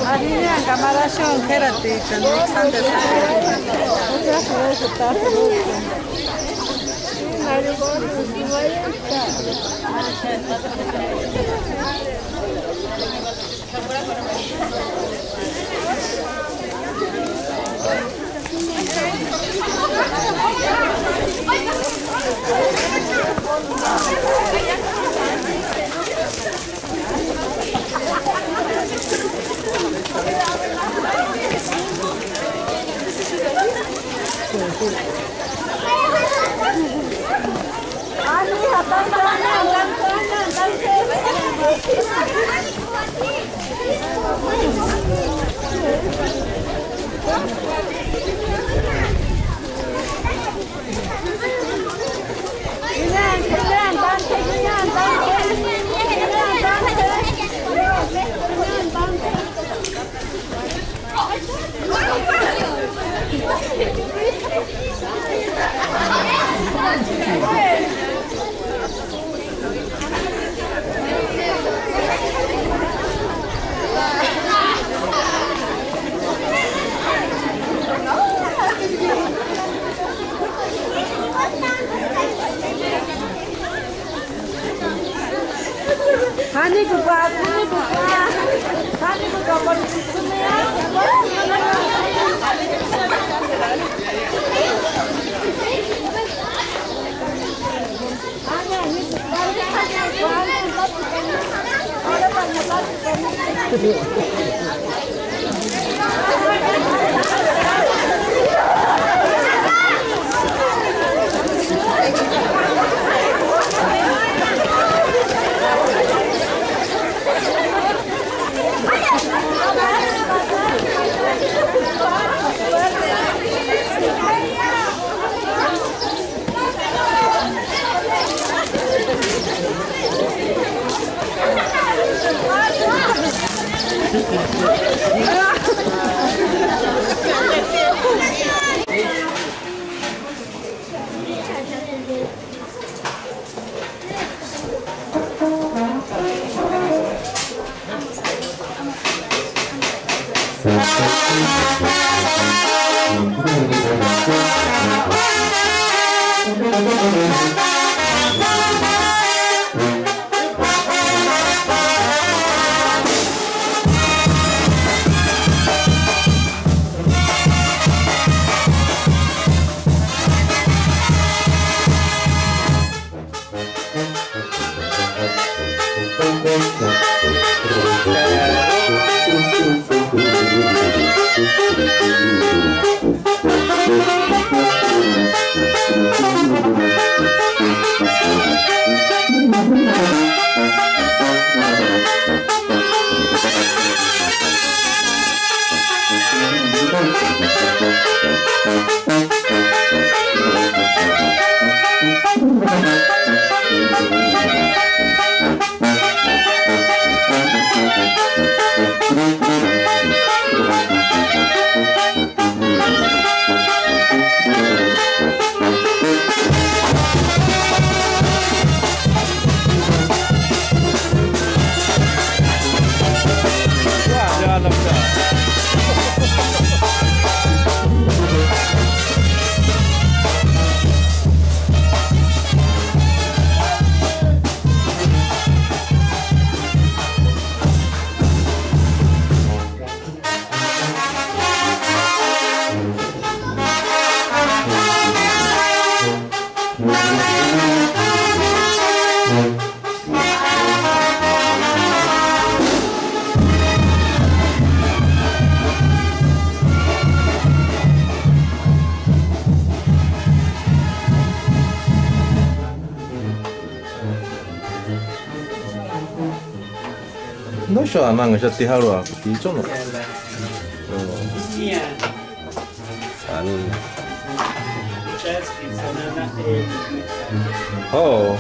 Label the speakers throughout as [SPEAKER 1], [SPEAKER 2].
[SPEAKER 1] 아니냐 가마라쇼 케라티 그 산데서 Hani buka baru
[SPEAKER 2] No siya nang siya tiharo ako dito no. Ano? Oh.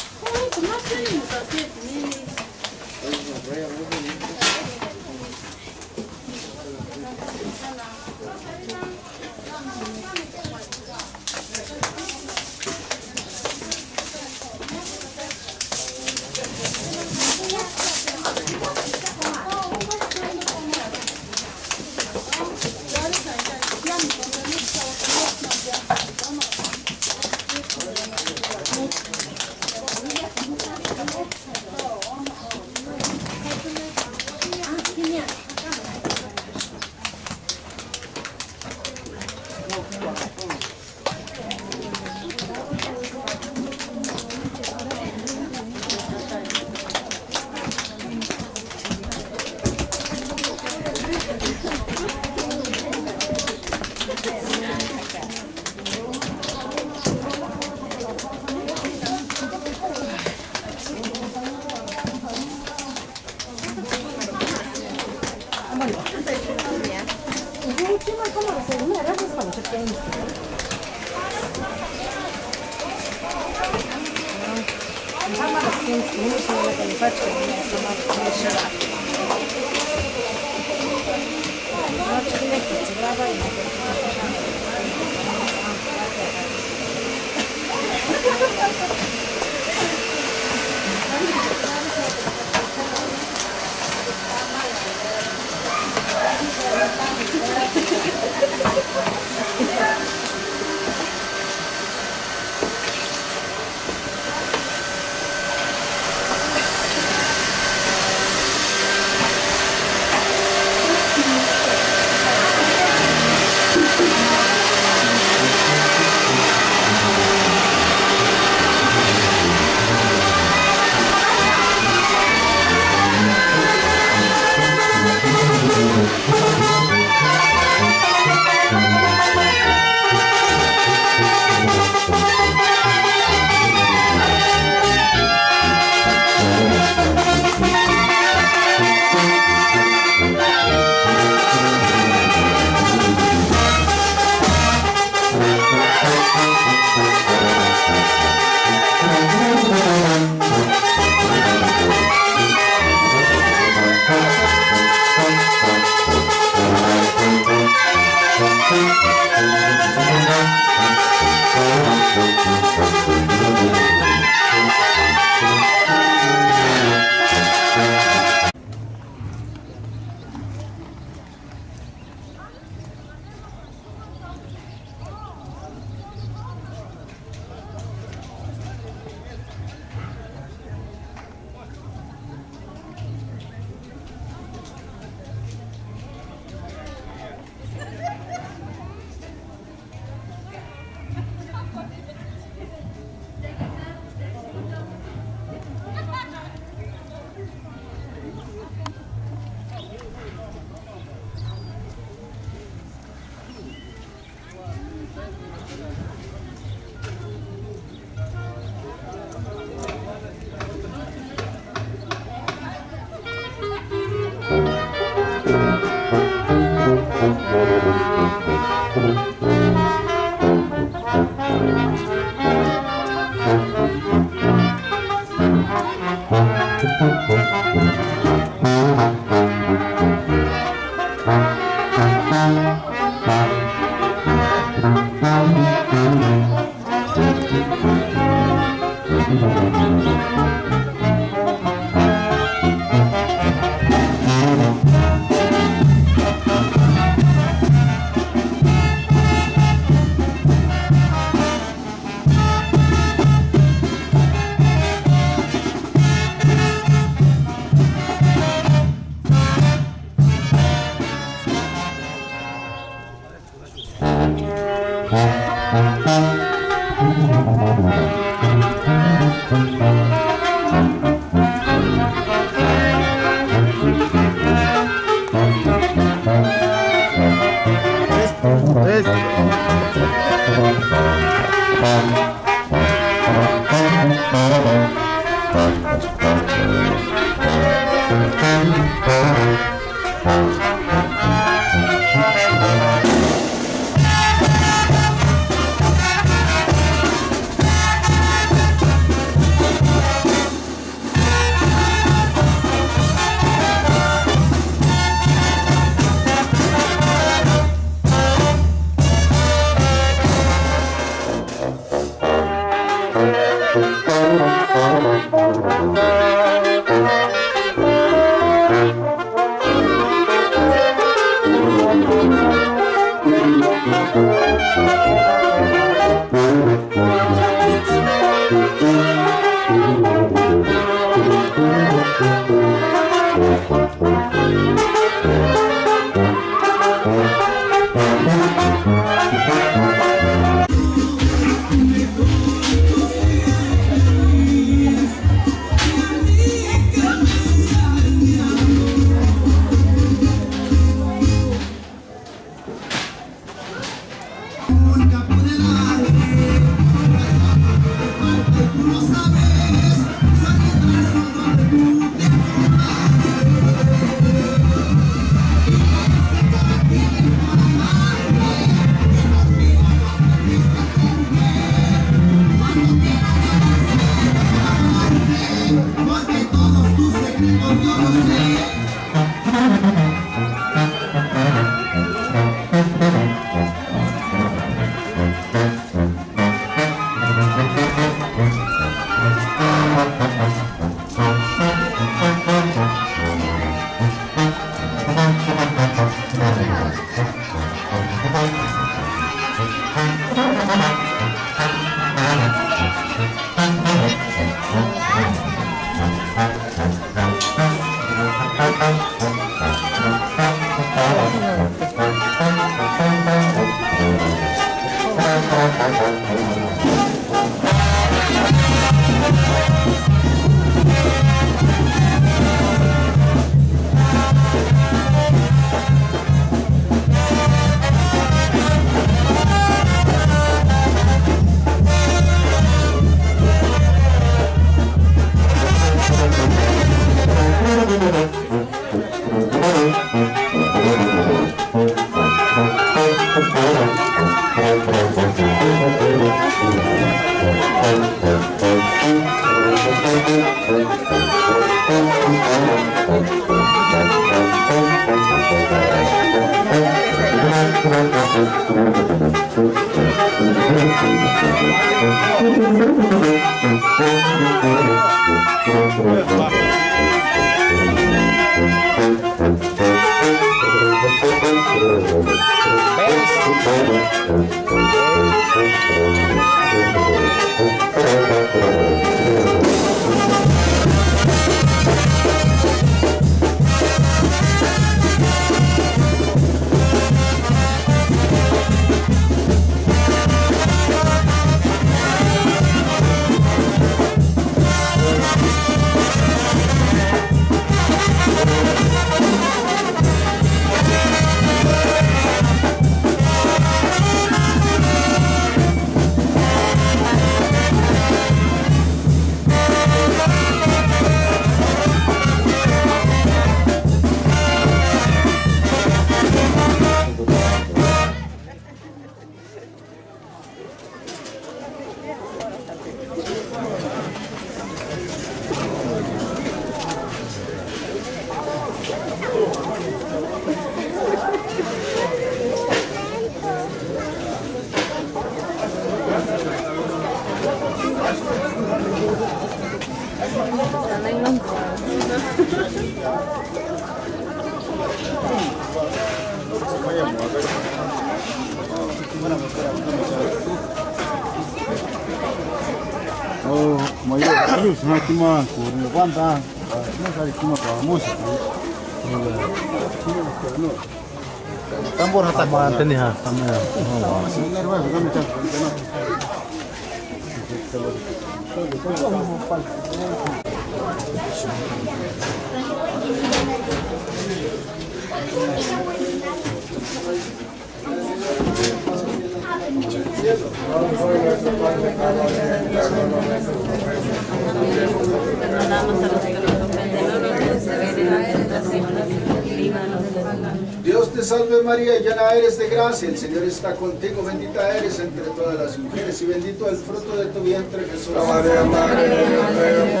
[SPEAKER 3] Dios te salve María, llena eres de gracia, el Señor está contigo, bendita eres entre todas las mujeres y bendito el fruto de tu vientre Jesús. María, Madre de Dios,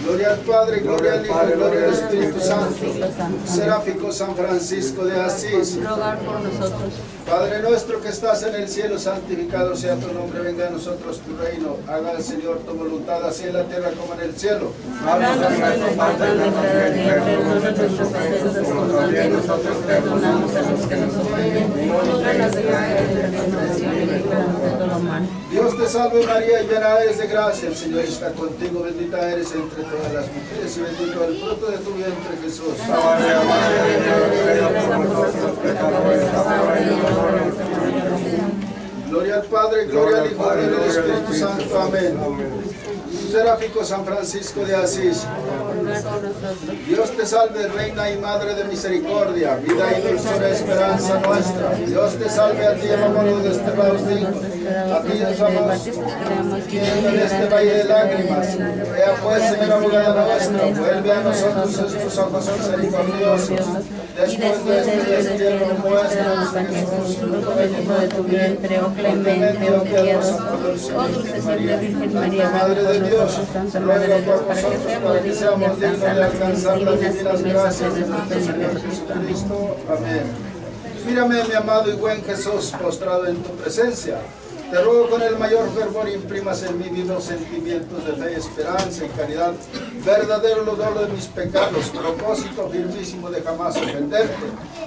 [SPEAKER 3] gloria al Padre, gloria al Hijo, gloria al Espíritu Santo. Seráfico San Francisco de Asís,
[SPEAKER 4] rogar por nosotros.
[SPEAKER 3] Padre nuestro que estás en el cielo, santificado sea tu nombre, venga a nosotros tu reino. Haga el Señor tu voluntad, así en la tierra como en el cielo.
[SPEAKER 4] Danos hoy nuestro pan de cada día, perdona nuestras ofensas como también nosotros perdonamos a los que nos ofenden. No nos dejes de tentación y líbranos de todo mal.
[SPEAKER 3] Dios te salve María, llena eres de gracia, el Señor está contigo, bendita eres entre todas las mujeres y bendito el fruto de tu vientre Jesús. Gloria al Padre, gloria al Hijo, gloria al Espíritu Santo, amén. Seráfico San Francisco de Asís, Dios te salve, Reina y Madre de Misericordia, vida y dulzura, esperanza nuestra. Dios te salve, a ti amamos desterrados de hijos, a ti nos amamos en este valle de lágrimas. Vea pues, Señora abogada nuestra, vuelve a nosotros estos ojos misericordiosos. Después de este destierro, muéstranos a Jesús, fruto de tu vientre, oh clemente, oh piadoso, oh dulce siempre Virgen María, Madre de Dios, ruega por nosotros para que seamos dignos de alcanzar las divinas gracias de nuestro Señor Jesucristo. Amén. Mírame, mi amado y buen Jesús, postrado en tu presencia. Te ruego con el mayor fervor imprimas en mí vivos sentimientos de fe, esperanza y caridad, verdadero dolor de mis pecados, propósito firmísimo de jamás ofenderte,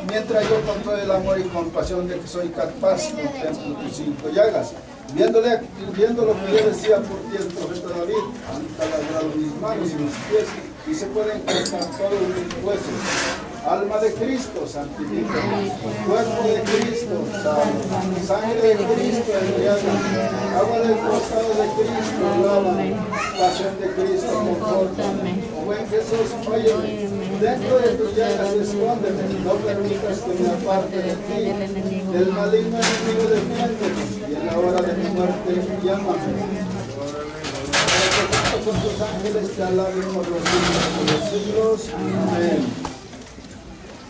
[SPEAKER 3] mientras yo con todo el amor y compasión de que soy capaz contemplo tus 5 llagas. Viendo lo que yo decía por ti el profeta David, han taladrado mis manos y mis pies y se pueden cortar todos mis huesos. Alma de Cristo, santifícame. Cuerpo de Cristo, salva. Sangre de Cristo, embriaga. Agua del costado de Cristo, lava. Pasión de Cristo, conforta. Oh buen Jesús, oye, dentro de tus llagas escóndeme. No permitas que me aparte de ti. Del maligno enemigo defiéndeme. Y en la hora de mi muerte, llámame. Con tus ángeles te alaben por los siglos de los siglos. Amén.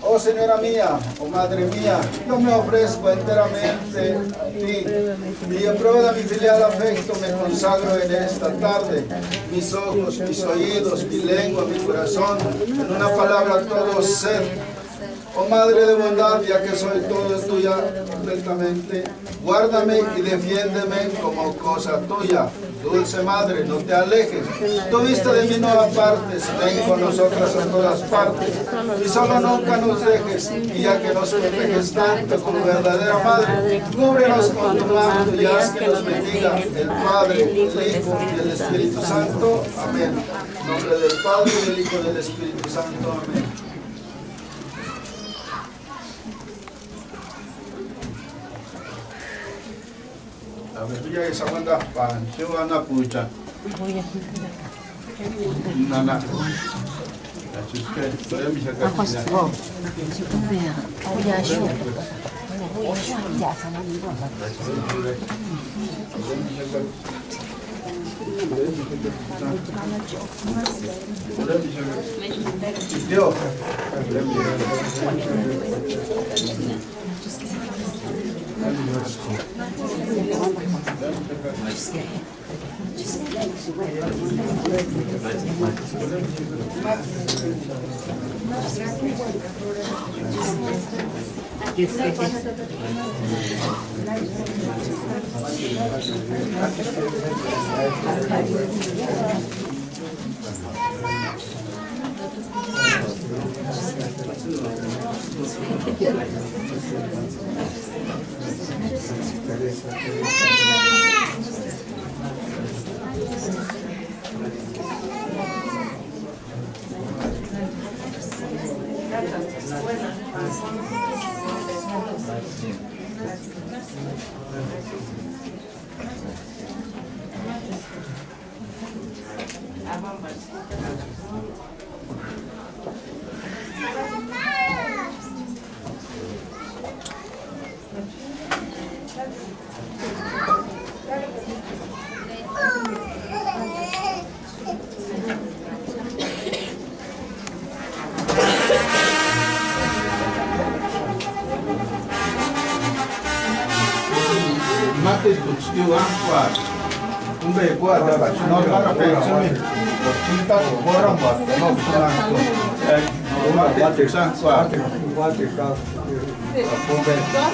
[SPEAKER 3] Oh Señora mía, oh Madre mía, yo me ofrezco enteramente a ti y en prueba de mi filial afecto me consagro en esta tarde, mis ojos, mis oídos, mi lengua, mi corazón, en una palabra todo ser. Oh Madre de bondad, ya que soy todo tuya completamente, guárdame y defiéndeme como cosa tuya. Dulce Madre, no te alejes, tu vista de mí no apartes, ven con nosotras a todas partes, y solo nunca nos dejes, y ya que nos proteges tanto como verdadera Madre, cúbrenos con tu manto y haz que nos bendiga el Padre, el Hijo y el Espíritu Santo. Amén. En nombre del Padre, del Hijo y del Espíritu Santo. Amén. Aleluya, esa banda pan, se van a pucha. Nana.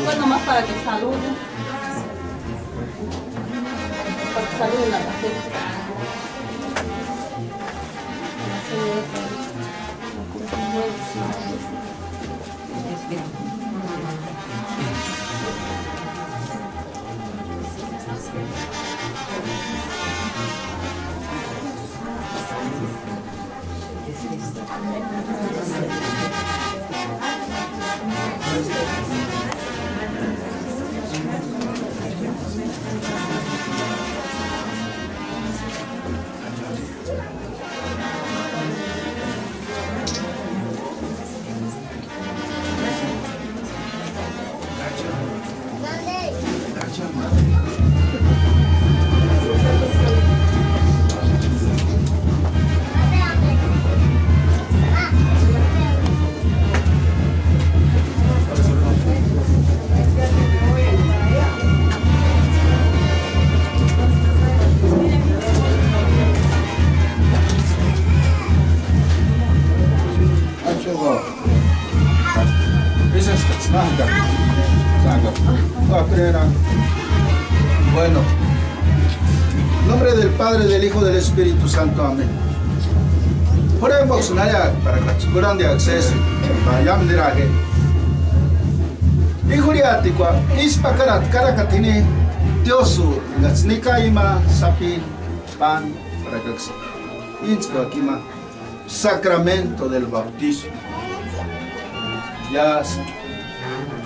[SPEAKER 4] Pues nomás para que saluden. Para que saluden la café.
[SPEAKER 3] Bueno, en nombre del Padre, del Hijo, del Espíritu Santo, amén. Podemos naya para que chukuran de acceso, para llamar Hijuriatikwa, ispakarat karakatini, Diosu, Natsnika ima, sapin, pan, para que inska kima, sacramento del bautismo. Ya,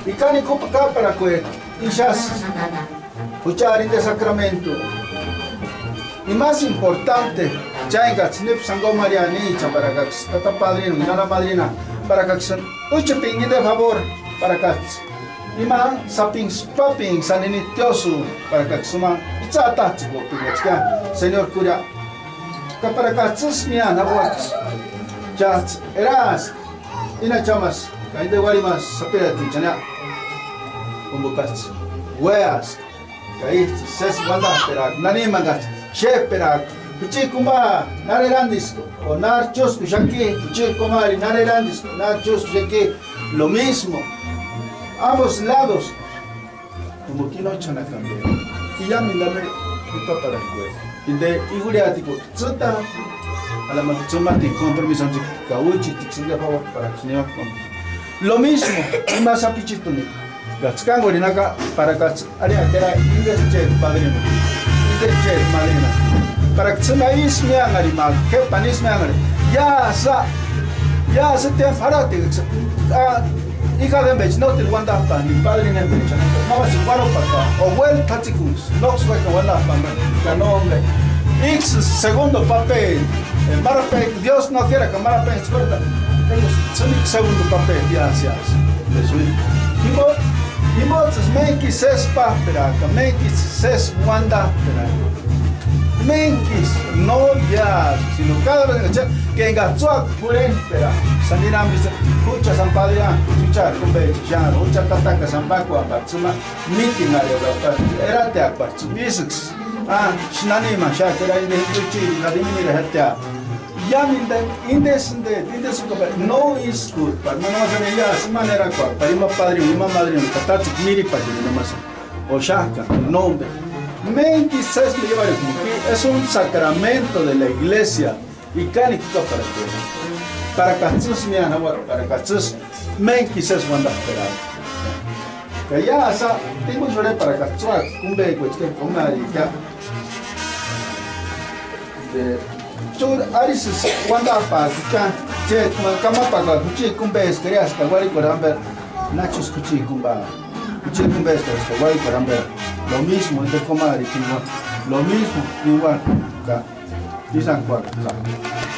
[SPEAKER 3] y cani copa para que ishas escuchar este sacramento. Y más importante, ya en Gatznip Sango Mariani, para que tata padrino, nana madrina, para que uche pingui de favor, para que y más sapings paping sanitioso, para que suma itzata chico pinga, señor cura, que para que tzmia na buat, ya eras, y na chamas, que hay de guarimas sapera tichana, como cats, weas. Kaya ses wanda perak nani mangat chef perak pichi kumba narerandis o narchos kushaki pichi kumari narerandis narchos kushaki lo mismo ambos lados como que no echan a cambiar y ya me dame esto para el juez y de iguriático zota a la machumati compromiso de kauchi tixinga favor para que señor lo mismo y más a pichito ni Gatskango ni naga para gats área era indesche padrino indesche madrina para que se me isme angarima que panisme angari ya se te farate hija de bech no te wanda pa ni padrino en bech no vas igual para o well taticus no se va a wanda pa no hombre x segundo papel en marape Dios no quiere que marape escorta ellos son segundo papel ya se hace de su y motos menkis ses papera, menkis ses wanda pera. Menkis no ya, sino cada vez que engachuac puren pera. Sandiram dice, escucha San Padre, escucha cumbe ya, escucha tataka San Paco apatsuma, meeting a era te apatsubisex. Shinanima shakera inde kuchi nadimini rehatea. Yaminda indesinde no is good para no hacer ya de manera cual para mi padre mi madre no catati miri para no más o shaka nombre 26 me lleva como que es un sacramento de la iglesia y cani para cachos mi ana para cachos 26 manda esperar que ya asa tengo lloré para cachos un beco que como ya de Chur aris wanda pa kucha che kama pa kuchi kumbe eskeria hasta wari koramber nachos kuchi kumba hasta wari koramber lo mismo de comer y lo mismo igual ka dicen cuatro.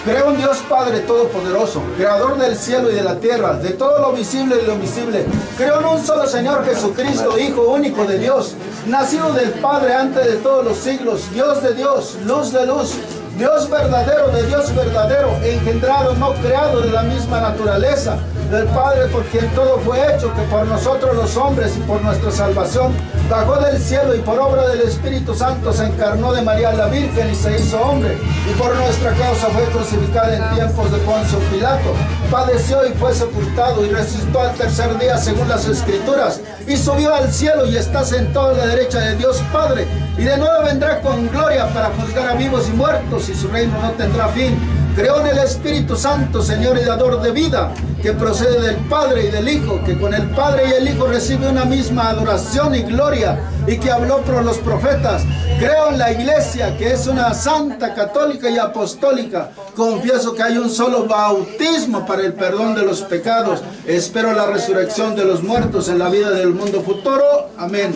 [SPEAKER 3] Creo en Dios Padre Todopoderoso, Creador del cielo y de la tierra, de todo lo visible y lo invisible. Creo en un solo Señor Jesucristo, Hijo único de Dios, nacido del Padre antes de todos los siglos, Dios de Dios, luz de luz, Dios verdadero de Dios verdadero, engendrado, no creado, de la misma naturaleza, del Padre por quien todo fue hecho, que por nosotros los hombres y por nuestra salvación bajó del cielo y por obra del Espíritu Santo se encarnó de María la Virgen y se hizo hombre, y por nuestra causa fue crucificado en tiempos de Poncio Pilato, padeció y fue sepultado y resucitó al tercer día según las Escrituras, y subió al cielo y está sentado a la derecha de Dios Padre, y de nuevo vendrá con gloria para juzgar a vivos y muertos, y su reino no tendrá fin. Creo en el Espíritu Santo, Señor y dador de vida, que procede del Padre y del Hijo, que con el Padre y el Hijo recibe una misma adoración y gloria, y que habló por los profetas. Creo en la Iglesia, que es una santa, católica y apostólica. Confieso que hay un solo bautismo para el perdón de los pecados. Espero la resurrección de los muertos en la vida del mundo futuro. Amén.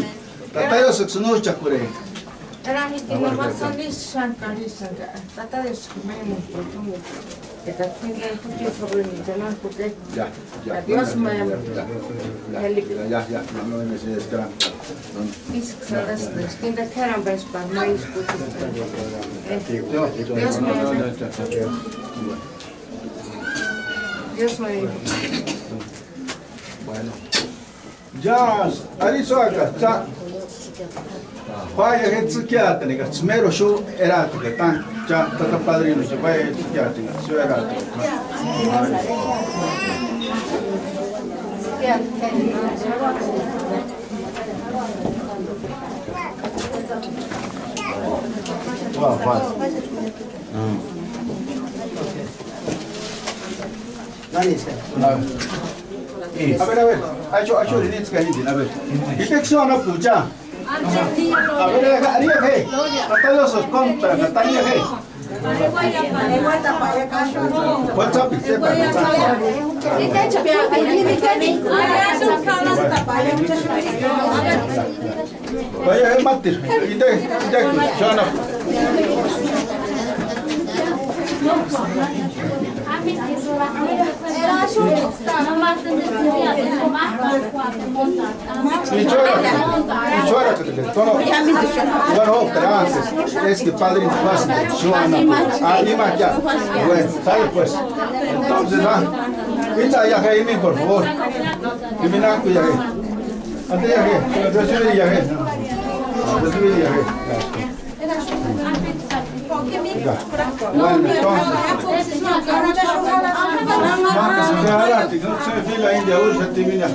[SPEAKER 4] Dios me
[SPEAKER 3] bueno. Ya, arizo acá. Vaya gente que ha tenido primero show era que tan ya tata padrino se vaya que ha tenido show era a ver, ha hecho dinero que hay, a ver. ¿Y qué son a pucha? A ver, haría que, hasta los compra, Natalia que. WhatsApp, vaya, Martín, y te, Joana. Es que padre Joana, más ya. Bueno, sale pues. Entonces va. Pinta ya que por favor. Y mira que ya que. Antes ya que, recibe ya que. Recibe ya que. Bueno, entonces. No se fila India, usa divina.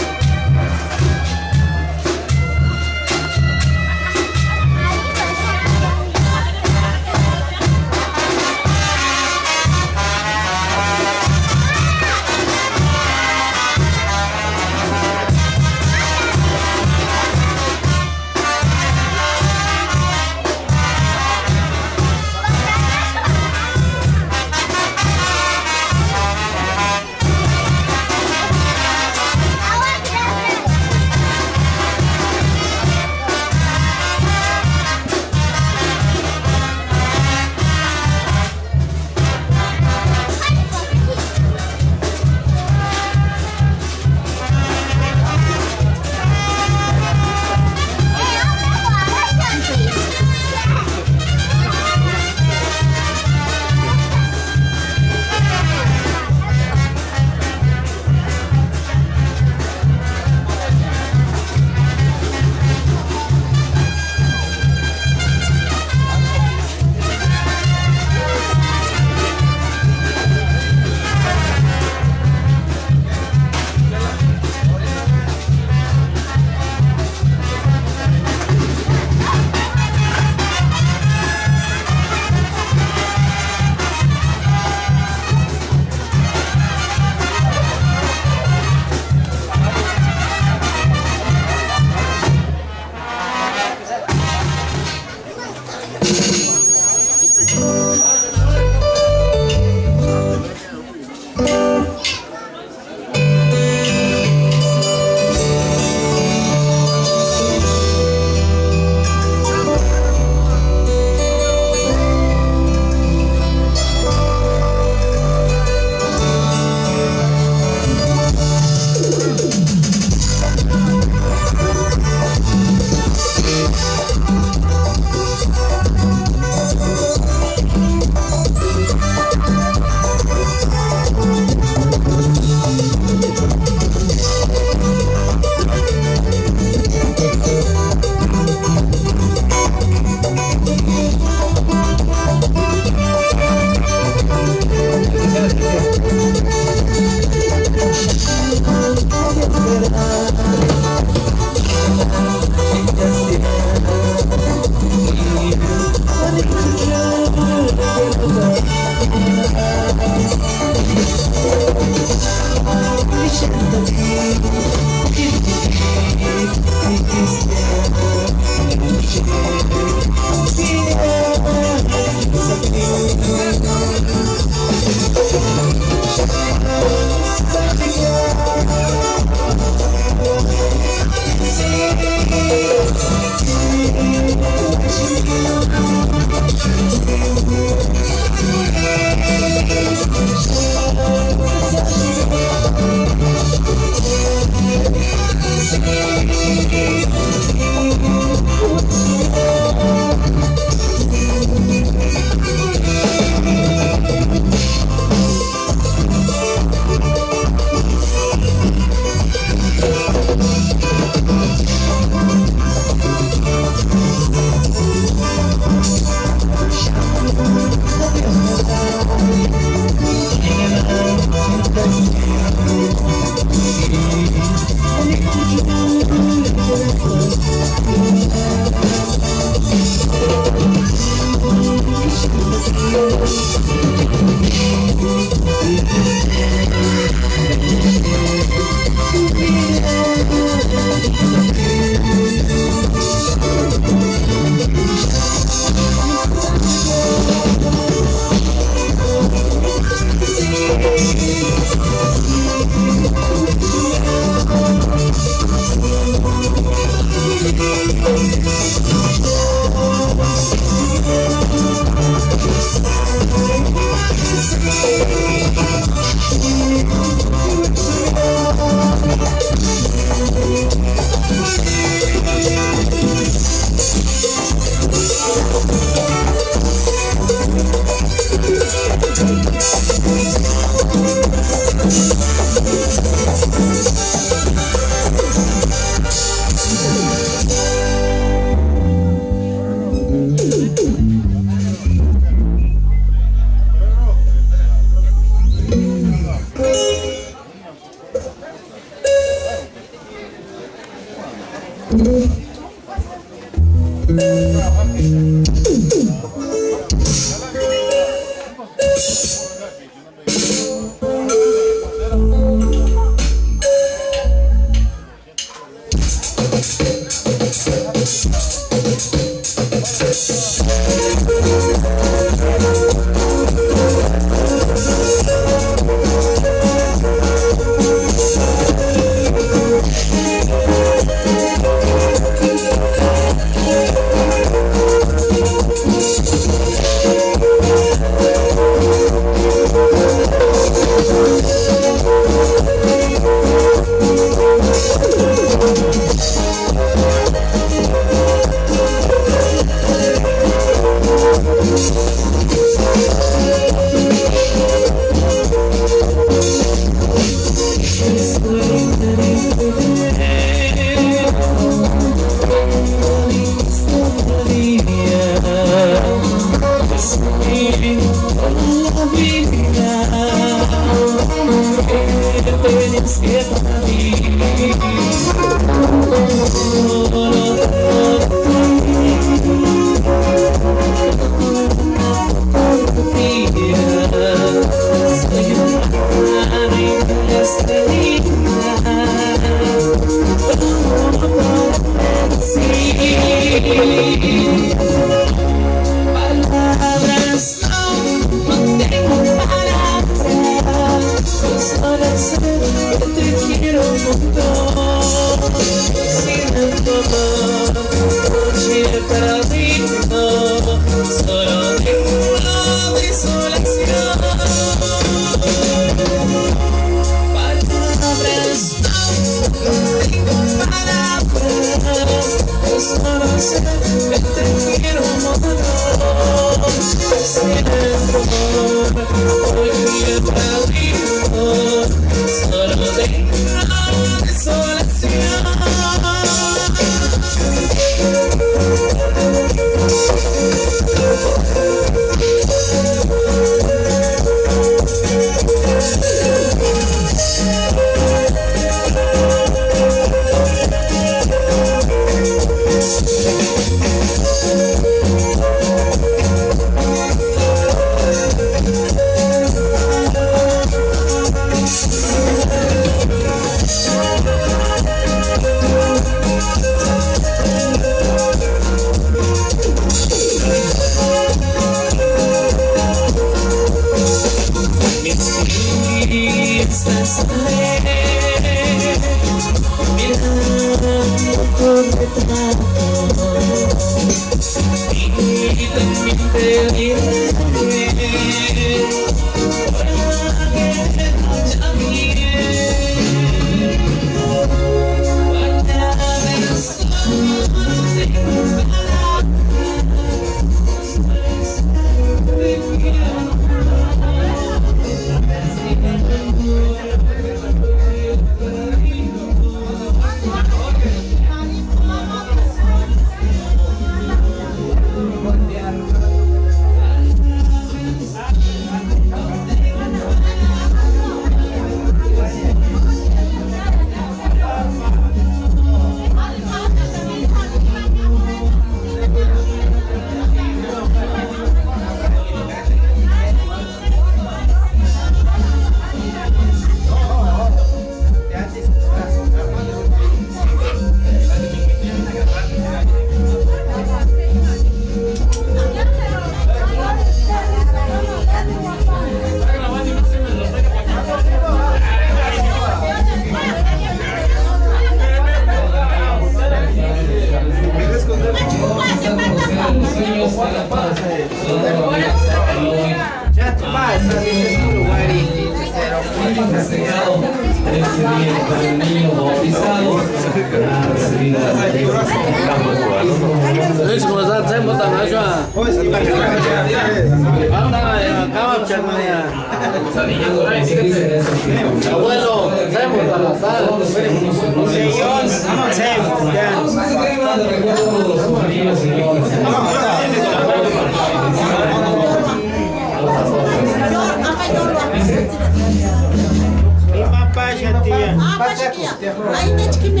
[SPEAKER 5] Ainda de que me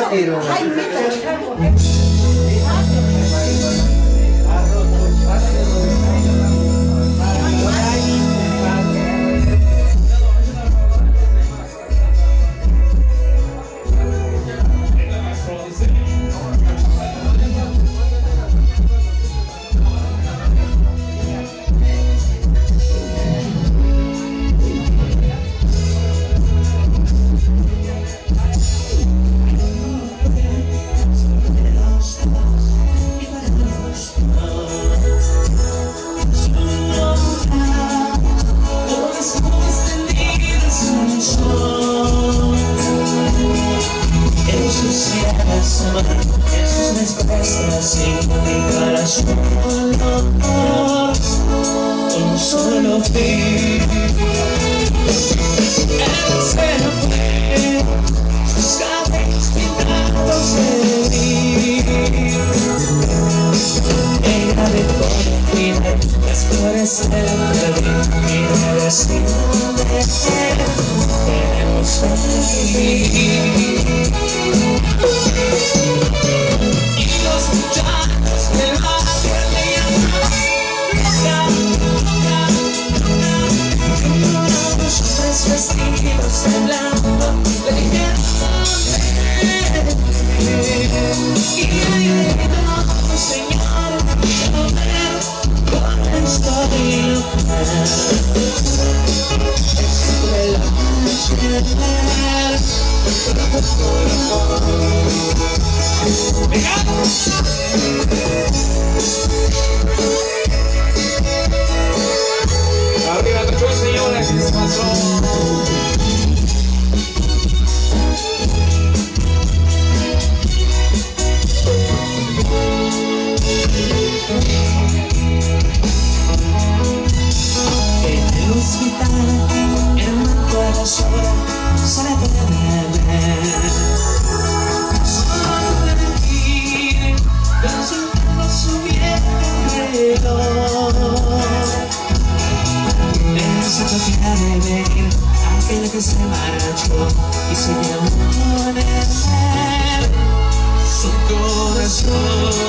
[SPEAKER 5] Arriba, muchos señores, ¿qué pasó?
[SPEAKER 6] Aquel que se marchó y se llevó en el su corazón.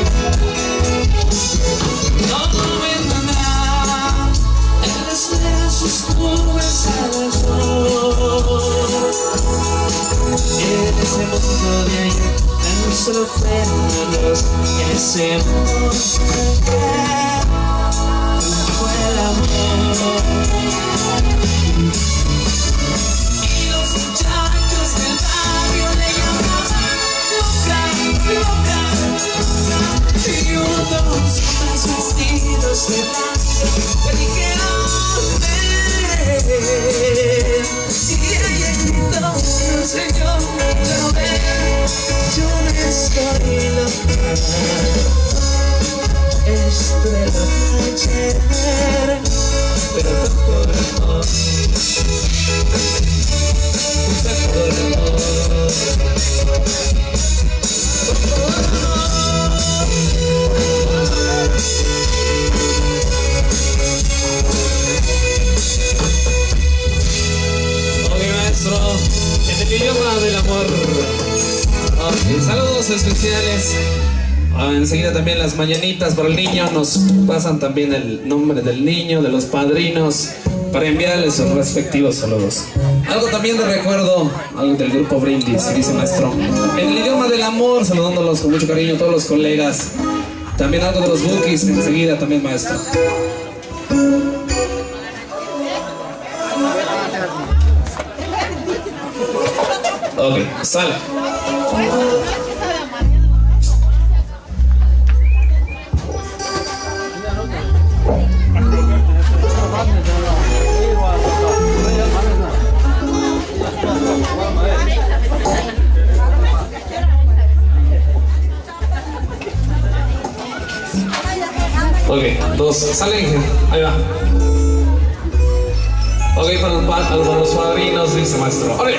[SPEAKER 6] No vendrá en las sus nubes al sol. En ese mundo de ayer tan solo fueron los. En ese mundo fue el amor. Y los muchachos del barrio le llamaban loca, loca, loca. Y unos hombres vestidos de blanco le dijeron ven. Y ella gritó, Señor, pero ven, yo no estoy loca. Esto es lo que ayer, pero fue por amor. Fue por amor.
[SPEAKER 5] Ok, maestro, en el idioma del amor. Okay, saludos especiales. Enseguida también las mañanitas para el niño. Nos pasan también el nombre del niño, de los padrinos, para enviarles sus respectivos saludos. Algo también de recuerdo, algo del grupo Brindis, dice maestro. En el idioma del amor, saludándolos con mucho cariño a todos los colegas. También algo de los Bookies, enseguida también maestro. Ok, sale. Ok, dos, salen, ahí va. Ok, para los padrinos, dice maestro. ¡Órale!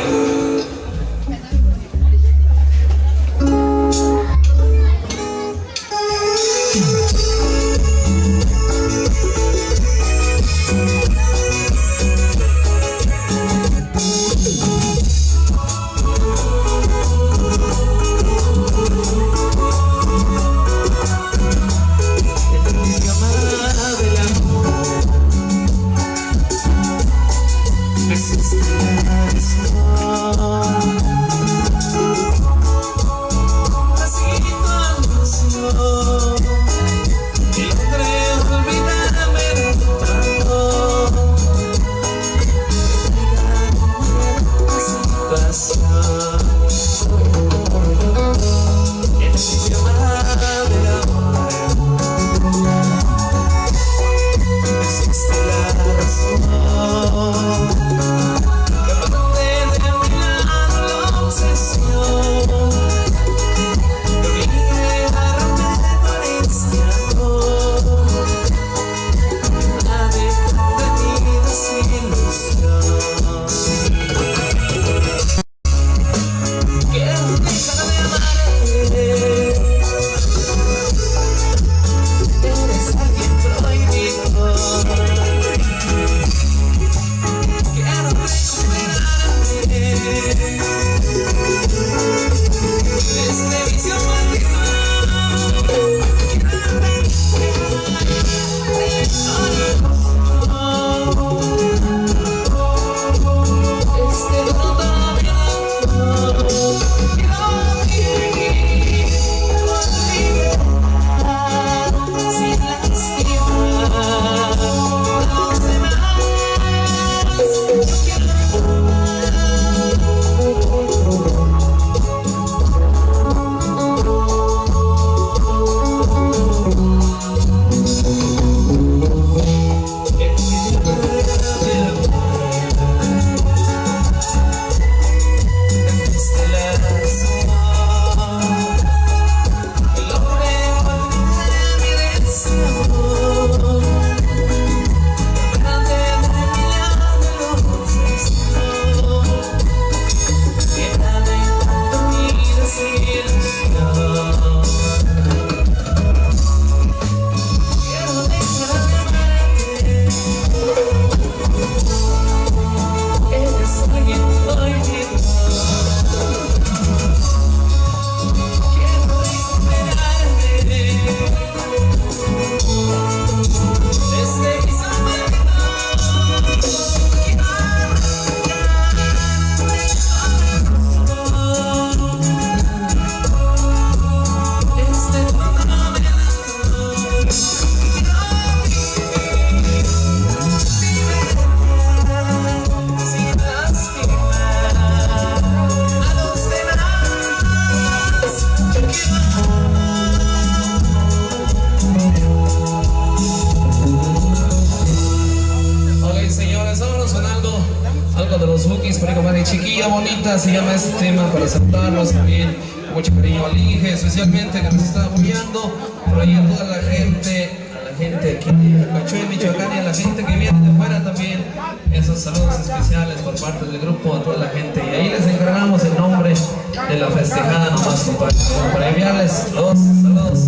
[SPEAKER 5] algo de los Bukis, por ahí comadre Chiquilla Bonita, se llama este tema para saludarlos también con mucho cariño al Inge, especialmente que nos está apoyando, por ahí a toda la gente aquí de Cachué, Michoacán, y a la gente que viene de fuera también, esos saludos especiales por parte del grupo a toda la gente, y ahí les encargamos el nombre de la festejada nomás, compadre, para enviarles los saludos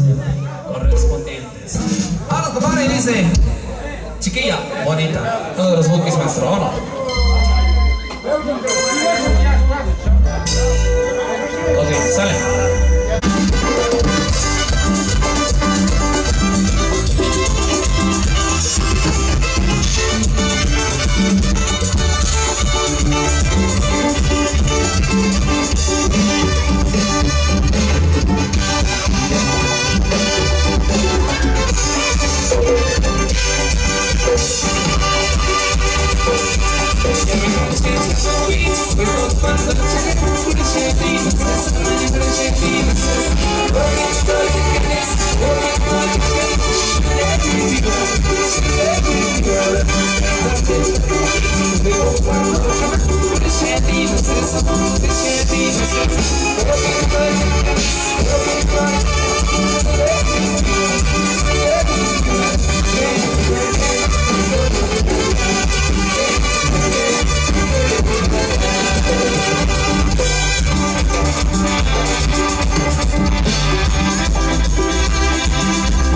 [SPEAKER 5] correspondientes. Ahora compadre dice Chiquilla Bonita, todos los Bukis, maestro, ¿o no? Ok, sale.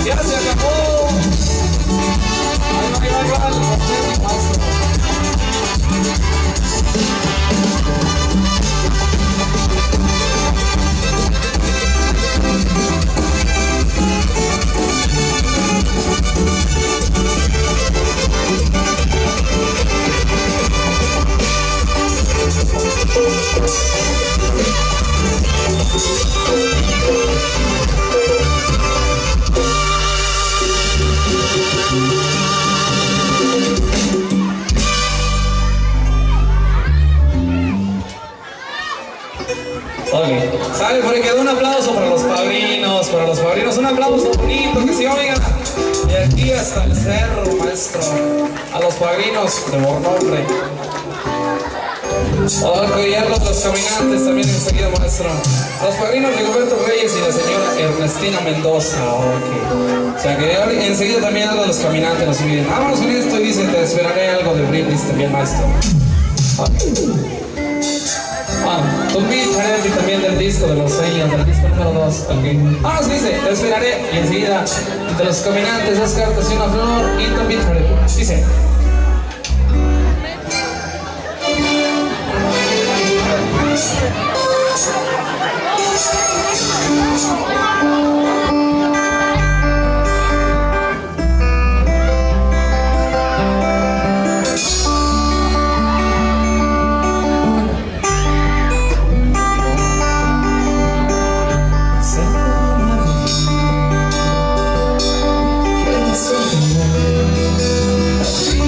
[SPEAKER 5] Ya se acabó. Sale, por ahí quedó un aplauso para los padrinos, un aplauso bonito que se oiga de aquí hasta el cerro, maestro, a los padrinos de Bornombre. Ok, y algo de los caminantes también enseguida, maestro. Los padrinos Rigoberto Reyes y la señora Ernestina Mendoza. Ok. O sea que enseguida también algo de los caminantes nos olviden. Vámonos con esto y dice, te esperaré algo de brindis también, maestro. Tumbit Harembi también del disco de los sellos, del disco número 2. Ok. Vámonos, dice, te esperaré. Y enseguida de los caminantes, 2 cartas y una flor. Y Tumbit Harembi. Dice.
[SPEAKER 6] Sí.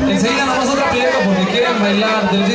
[SPEAKER 5] Enseguida nomás otra pliega porque quieren bailar del